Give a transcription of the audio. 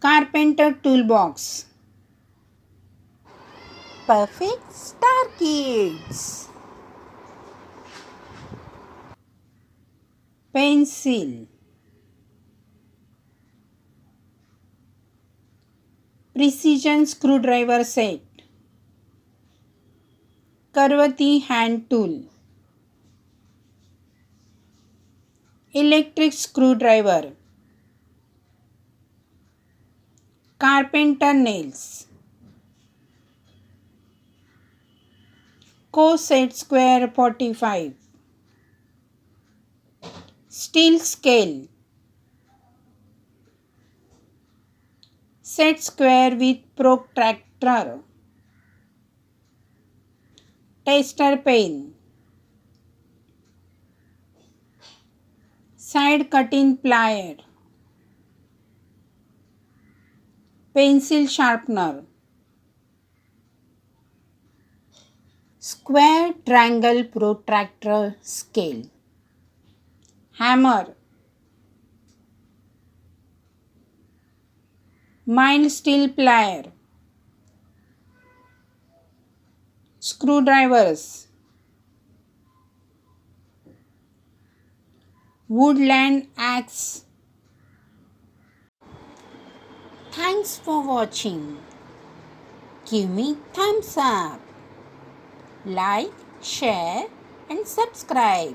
Carpenter toolbox. Perfect Star Kids. Pencil. Precision screwdriver set. Karvati hand tool. Electric screwdriver. Carpenter nails. Co-set square 45. Steel scale. Set square with protractor. Tester pen. Side cutting plier. Pencil sharpener. Square triangle protractor scale. Hammer. Mild steel plier. Screwdrivers. Woodland axe. Thanks for watching. Give me thumbs up. Like, share and subscribe.